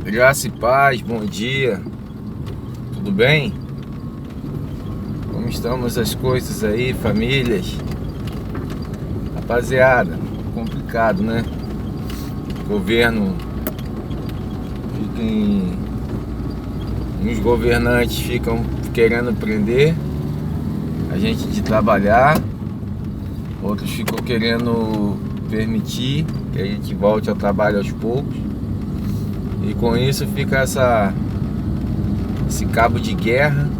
Graça e paz, bom dia, tudo bem? Como estamos as coisas aí, famílias? Rapaziada, complicado, né? O governo fica uns governantes ficam querendo prender a gente de trabalhar, outros ficam querendo permitir que a gente volte ao trabalho aos poucos. E com isso fica esse cabo de guerra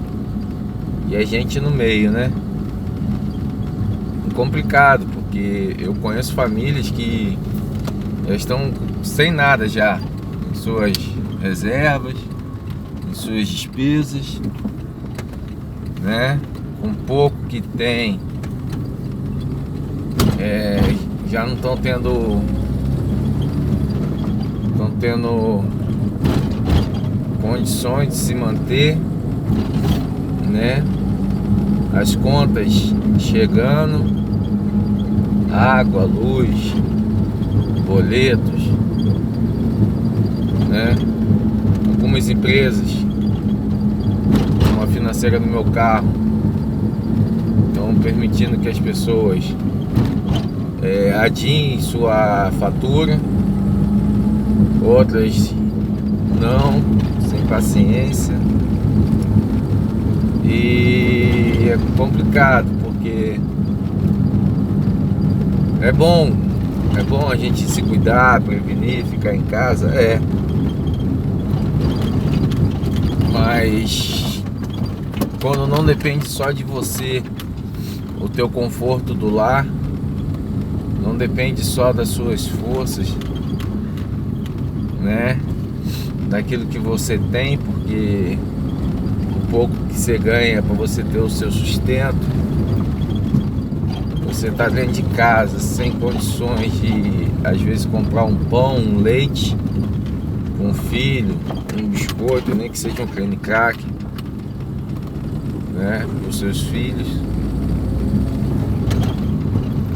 e a gente no meio, né? Complicado, porque eu conheço famílias que já estão sem nada já em suas reservas, em suas despesas, né? Com pouco que tem, já não estão tendo condições de se manter, né? As contas chegando, água, luz, boletos, né? Algumas empresas, como a financeira do meu carro, estão permitindo que as pessoas adiem sua fatura, outras não, sem paciência. E é complicado, porque é bom a gente se cuidar, prevenir, ficar em casa, mas quando não depende só de você, o teu conforto do lar, não depende só das suas forças, né? Daquilo que você tem, porque o pouco que você ganha é para você ter o seu sustento. Você está dentro de casa sem condições de, às vezes, comprar um pão, um leite com um filho, um biscoito, nem que seja um creme crack, né, para os seus filhos.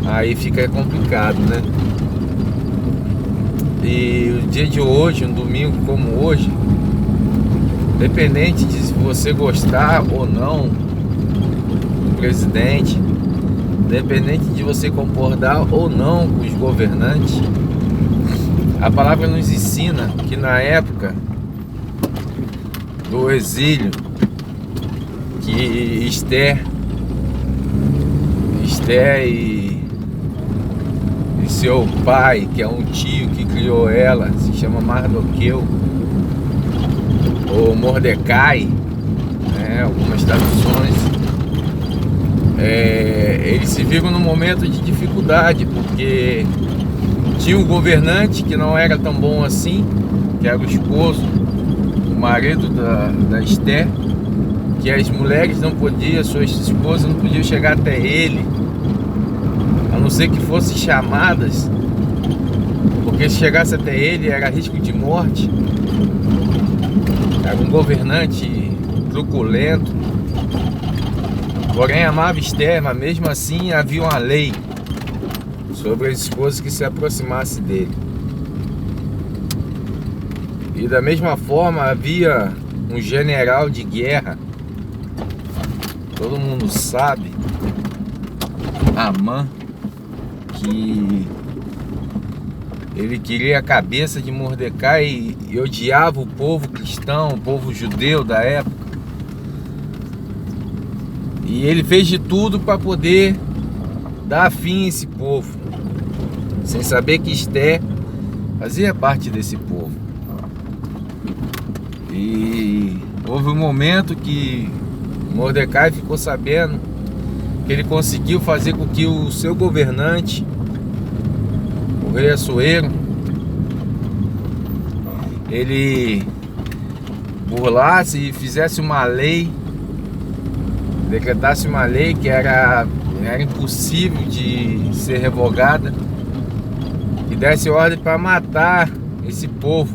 Aí fica complicado, né? E o dia de hoje, um domingo como hoje, independente de se você gostar ou não do presidente, independente de você concordar ou não com os governantes, a palavra nos ensina que na época do exílio, que Esther e seu pai, que é um tio que criou ela, se chama Mardoqueu ou Mordecai, né, algumas traduções, eles se viram num momento de dificuldade, porque tinha um governante que não era tão bom assim, que era o esposo, o marido da Esther, que as mulheres não podiam, suas esposas não podiam chegar até ele, a não ser que fossem chamadas, porque se chegasse até ele era risco de morte. Era um governante truculento, porém amava Esther, mas mesmo assim havia uma lei sobre as esposas que se aproximasse dele. E da mesma forma havia um general de guerra, todo mundo sabe, Amã, que ele queria a cabeça de Mordecai e odiava o povo cristão, o povo judeu da época. E ele fez de tudo para poder dar fim a esse povo, sem saber que Esther fazia parte desse povo. E houve um momento que Mordecai ficou sabendo que ele conseguiu fazer com que o seu governante, o rei Assuero, ele burlasse e fizesse uma lei, decretasse uma lei que era impossível de ser revogada, e desse ordem para matar esse povo,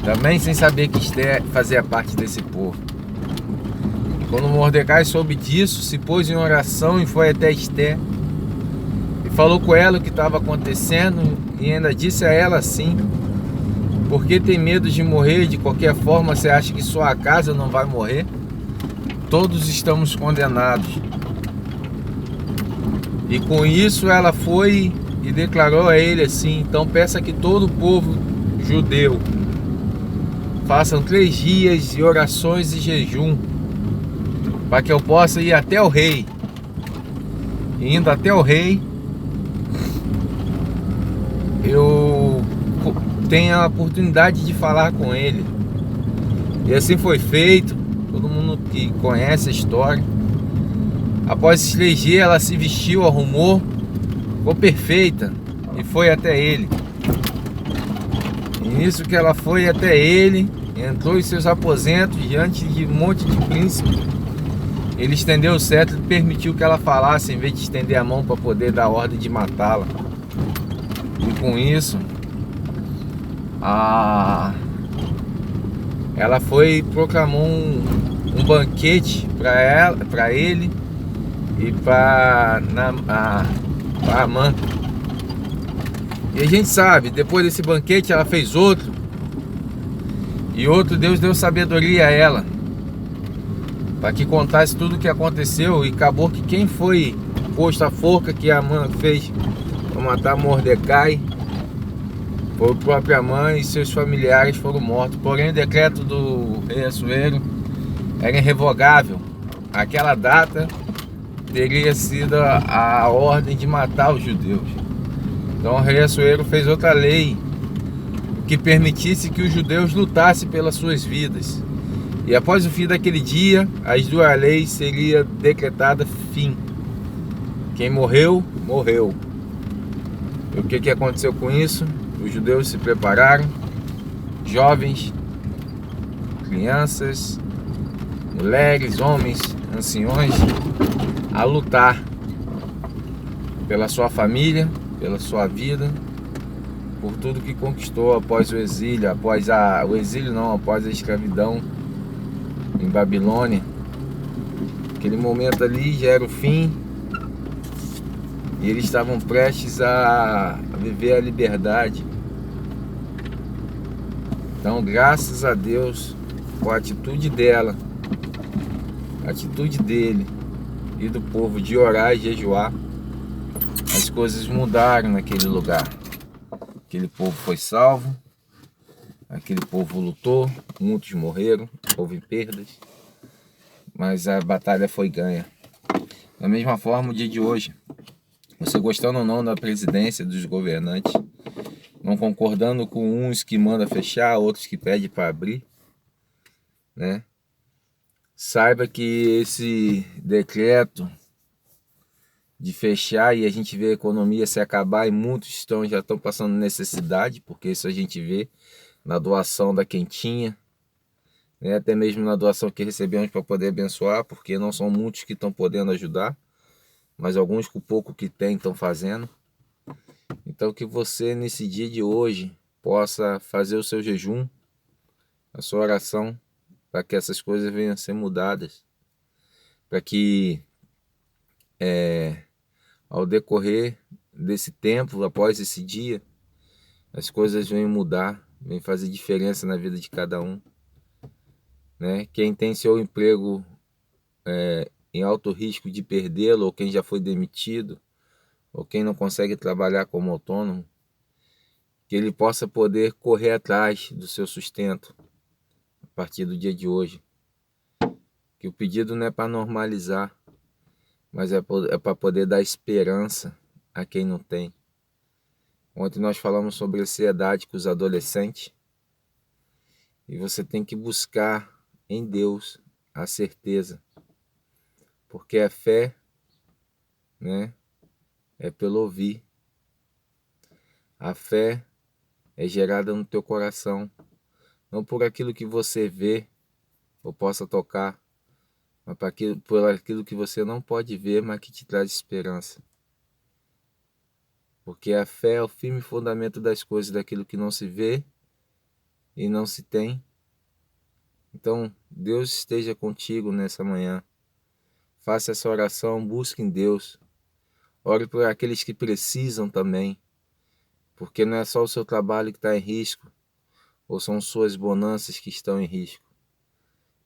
também sem saber que Esther fazia parte desse povo. Quando Mordecai soube disso, se pôs em oração e foi até Esther e falou com ela o que estava acontecendo, e ainda disse a ela assim, Por que tem medo de morrer? De qualquer forma, você acha que sua casa não vai morrer? Todos estamos condenados. E com isso ela foi e declarou a ele assim: então peça que todo o povo judeu façam 3 dias de orações e jejum, para que eu possa ir até o rei. E indo até o rei, eu tenho a oportunidade de falar com ele. E assim foi feito. Todo mundo que conhece a história. Após esses 3 dias, ela se vestiu, arrumou, ficou perfeita e foi até ele. E nisso que ela foi até ele, entrou em seus aposentos diante de um monte de príncipes. Ele estendeu o cetro e permitiu que ela falasse, em vez de estender a mão para poder dar ordem de matá-la. E com isso, ela foi e proclamou um banquete para ele e para Amã. E a gente sabe, depois desse banquete ela fez outro. E outro, Deus deu sabedoria a ela, para que contasse tudo o que aconteceu. E acabou que quem foi posto a forca que Amã fez para matar Mordecai foi o próprio Amã, e seus familiares foram mortos. Porém, o decreto do rei Assuero era irrevogável. Aquela data teria sido a ordem de matar os judeus. Então o rei Assuero fez outra lei que permitisse que os judeus lutassem pelas suas vidas. E após o fim daquele dia, as 2 leis seriam decretadas fim. Quem morreu, morreu. E o que aconteceu com isso? Os judeus se prepararam, jovens, crianças, mulheres, homens, anciões, a lutar pela sua família, pela sua vida, por tudo que conquistou após o exílio, após a escravidão em Babilônia. Aquele momento ali já era o fim, e eles estavam prestes a viver a liberdade. Então, graças a Deus, com a atitude dela, a atitude dele e do povo de orar e jejuar, as coisas mudaram naquele lugar. Aquele povo foi salvo, aquele povo lutou, muitos morreram, houve perdas, mas a batalha foi ganha. Da mesma forma, o dia de hoje, você gostando ou não da presidência dos governantes, não concordando com uns que mandam fechar, outros que pedem para abrir, né? Saiba que esse decreto de fechar, e a gente vê a economia se acabar, e muitos já estão passando necessidade, porque isso a gente vê na doação da quentinha, né? Até mesmo na doação que recebemos para poder abençoar, porque não são muitos que estão podendo ajudar, mas alguns com o pouco que tem estão fazendo. Então que você nesse dia de hoje possa fazer o seu jejum, a sua oração, para que essas coisas venham a ser mudadas, para que ao decorrer desse tempo, após esse dia, as coisas venham mudar, venham fazer diferença na vida de cada um, né? Quem tem seu emprego em alto risco de perdê-lo, ou quem já foi demitido, ou quem não consegue trabalhar como autônomo, que ele possa poder correr atrás do seu sustento a partir do dia de hoje. Que o pedido não é para normalizar, mas é para poder dar esperança a quem não tem. Ontem nós falamos sobre ansiedade com os adolescentes, e você tem que buscar em Deus a certeza, porque a fé, né, é pelo ouvir. A fé é gerada no teu coração, não por aquilo que você vê ou possa tocar, mas por aquilo que você não pode ver, mas que te traz esperança. Porque a fé é o firme fundamento das coisas, daquilo que não se vê e não se tem. Então, Deus esteja contigo nessa manhã. Faça essa oração, busque em Deus. Ore por aqueles que precisam também, porque não é só o seu trabalho que está em risco. ou são suas bonanças que estão em risco.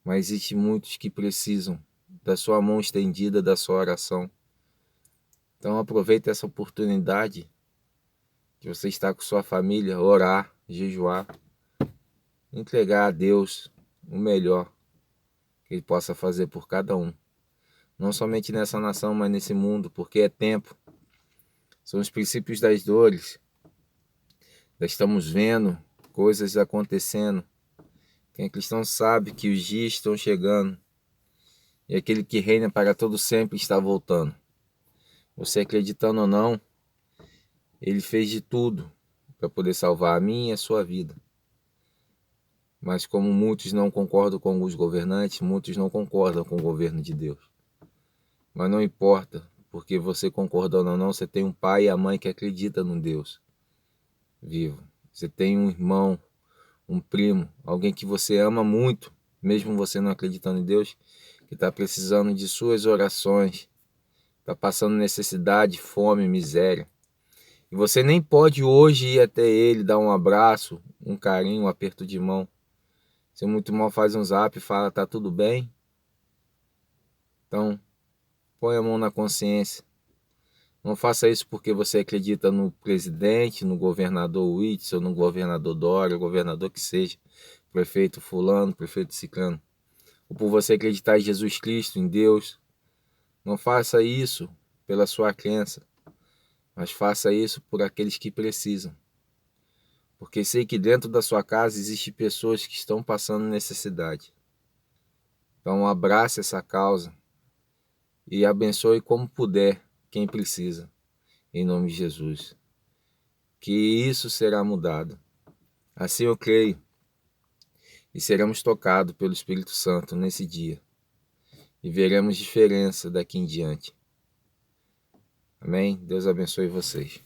Mas existem muitos que precisam da sua mão estendida, da sua oração. Então aproveite essa oportunidade de você estar com sua família, orar, jejuar, entregar a Deus o melhor que Ele possa fazer por cada um. Não somente nessa nação, mas nesse mundo, porque é tempo. São os princípios das dores. Já estamos vendo coisas acontecendo. Quem é cristão sabe que os dias estão chegando e aquele que reina para todo sempre está voltando. Você acreditando ou não, Ele fez de tudo para poder salvar a minha e a sua vida. Mas como muitos não concordam com os governantes, muitos não concordam com o governo de Deus. Mas não importa, porque você concordando ou não, você tem um pai e a mãe que acreditam no Deus vivo. Você tem um irmão, um primo, alguém que você ama muito, mesmo você não acreditando em Deus, que está precisando de suas orações, está passando necessidade, fome, miséria. E você nem pode hoje ir até ele, dar um abraço, um carinho, um aperto de mão. Você muito mal faz um zap e fala, tá tudo bem? Então, põe a mão na consciência. Não faça isso porque você acredita no presidente, no governador Whitson, no governador Dória, o governador que seja, prefeito fulano, prefeito ciclano. Ou por você acreditar em Jesus Cristo, em Deus. Não faça isso pela sua crença, mas faça isso por aqueles que precisam. Porque sei que dentro da sua casa existem pessoas que estão passando necessidade. Então abrace essa causa e abençoe como puder quem precisa, em nome de Jesus. Que isso será mudado. Assim eu creio e seremos tocados pelo Espírito Santo nesse dia. E veremos diferença daqui em diante. Amém? Deus abençoe vocês.